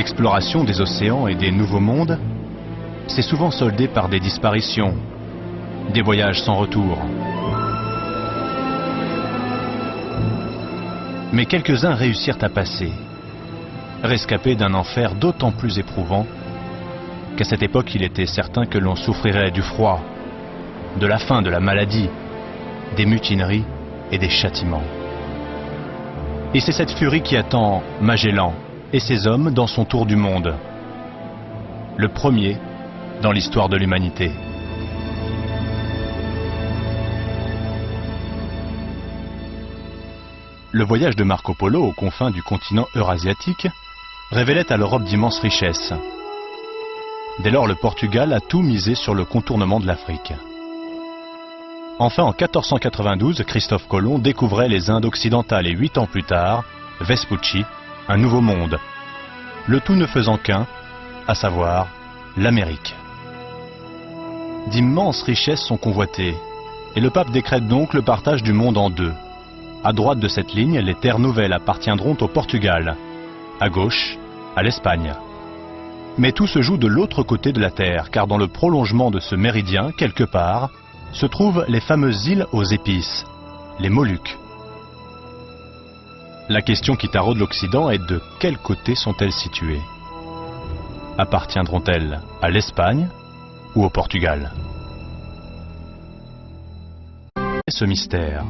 L'exploration des océans et des nouveaux mondes s'est souvent soldée par des disparitions, des voyages sans retour. Mais quelques-uns réussirent à passer, rescapés d'un enfer d'autant plus éprouvant qu'à cette époque il était certain que l'on souffrirait du froid, de la faim, de la maladie, des mutineries et des châtiments. Et c'est cette furie qui attend Magellan et ses hommes dans son tour du monde. Le premier dans l'histoire de l'humanité. Le voyage de Marco Polo aux confins du continent eurasiatique révélait à l'Europe d'immenses richesses. Dès lors, le Portugal a tout misé sur le contournement de l'Afrique. Enfin, en 1492, Christophe Colomb découvrait les Indes occidentales et 8 ans plus tard, Vespucci, un nouveau monde. Le tout ne faisant qu'un, à savoir l'Amérique. D'immenses richesses sont convoitées, et le pape décrète donc le partage du monde en deux. À droite de cette ligne, les terres nouvelles appartiendront au Portugal, à gauche, à l'Espagne. Mais tout se joue de l'autre côté de la Terre, car dans le prolongement de ce méridien, quelque part, se trouvent les fameuses îles aux épices, les Moluques. La question qui taraude l'Occident est de quel côté sont-elles situées? Appartiendront-elles à l'Espagne ou au Portugal? Ce mystère.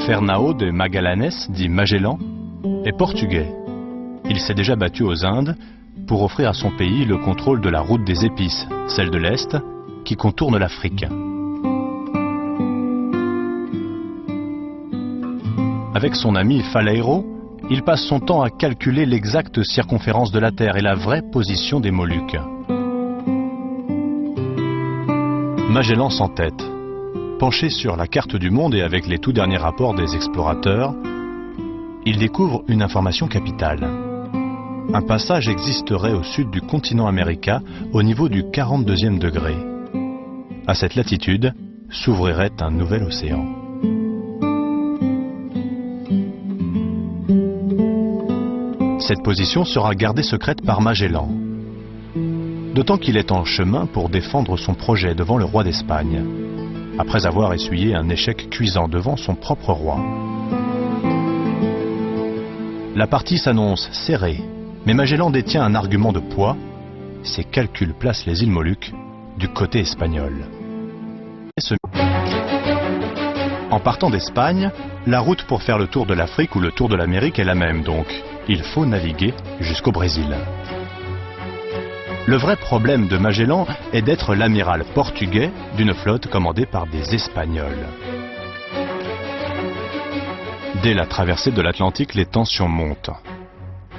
Fernão de Magalhães, dit Magellan, est portugais. Il s'est déjà battu aux Indes pour offrir à son pays le contrôle de la route des épices, celle de l'Est, qui contourne l'Afrique. Avec son ami Faleiro, il passe son temps à calculer l'exacte circonférence de la Terre et la vraie position des Moluques. Magellan s'entête. Penché sur la carte du monde et avec les tout derniers rapports des explorateurs, il découvre une information capitale. Un passage existerait au sud du continent américain, au niveau du 42e degré. À cette latitude s'ouvrirait un nouvel océan. Cette position sera gardée secrète par Magellan, d'autant qu'il est en chemin pour défendre son projet devant le roi d'Espagne, après avoir essuyé un échec cuisant devant son propre roi. La partie s'annonce serrée, mais Magellan détient un argument de poids. Ses calculs placent les îles Moluques du côté espagnol. En partant d'Espagne, la route pour faire le tour de l'Afrique ou le tour de l'Amérique est la même, donc il faut naviguer jusqu'au Brésil. Le vrai problème de Magellan est d'être l'amiral portugais d'une flotte commandée par des Espagnols. Dès la traversée de l'Atlantique, les tensions montent.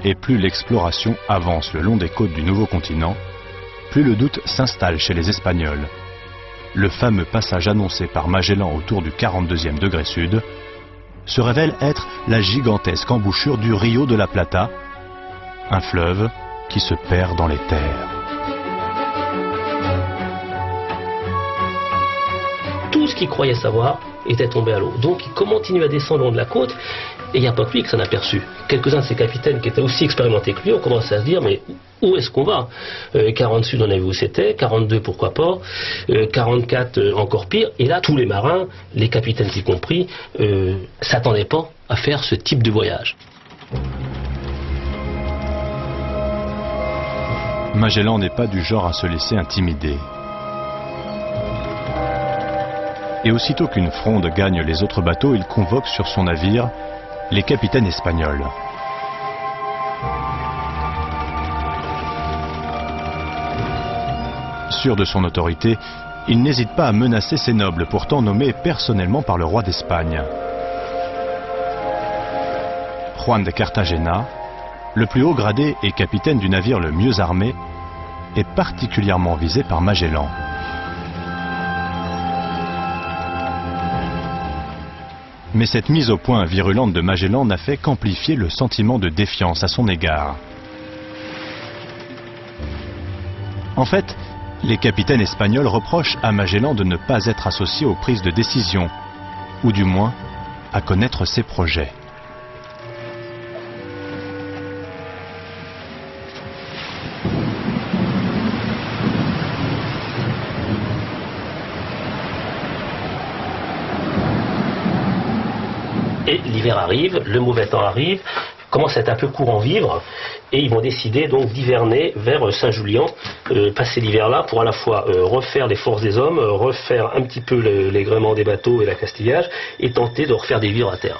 Et plus l'exploration avance le long des côtes du nouveau continent, plus le doute s'installe chez les Espagnols. Le fameux passage annoncé par Magellan autour du 42e degré sud se révèle être la gigantesque embouchure du Rio de la Plata, un fleuve qui se perd dans les terres. Tout ce qu'il croyait savoir était tombé à l'eau. Donc il continue à descendre le long de la côte, et il n'y a pas que lui qui s'en a aperçu. Quelques-uns de ses capitaines qui étaient aussi expérimentés que lui ont commencé à se dire, mais où est-ce qu'on va? 40 sud, on a vu où c'était, 42 pourquoi pas, 44 encore pire, et là tous les marins, les capitaines y compris, s'attendaient pas à faire ce type de voyage. Magellan n'est pas du genre à se laisser intimider. Et aussitôt qu'une fronde gagne les autres bateaux, il convoque sur son navire les capitaines espagnols. Sûr de son autorité, il n'hésite pas à menacer ses nobles, pourtant nommés personnellement par le roi d'Espagne. Juan de Cartagena, le plus haut gradé et capitaine du navire le mieux armé, est particulièrement visé par Magellan. Mais cette mise au point virulente de Magellan n'a fait qu'amplifier le sentiment de défiance à son égard. En fait, les capitaines espagnols reprochent à Magellan de ne pas être associé aux prises de décision, ou du moins à connaître ses projets. Et l'hiver arrive, le mauvais temps arrive, commence à être un peu court en vivres, et ils vont décider donc d'hiverner vers Saint-Julian, passer l'hiver là pour à la fois refaire les forces des hommes, refaire un petit peu les gréements des bateaux et l'accastillage, et tenter de refaire des vivres à terre.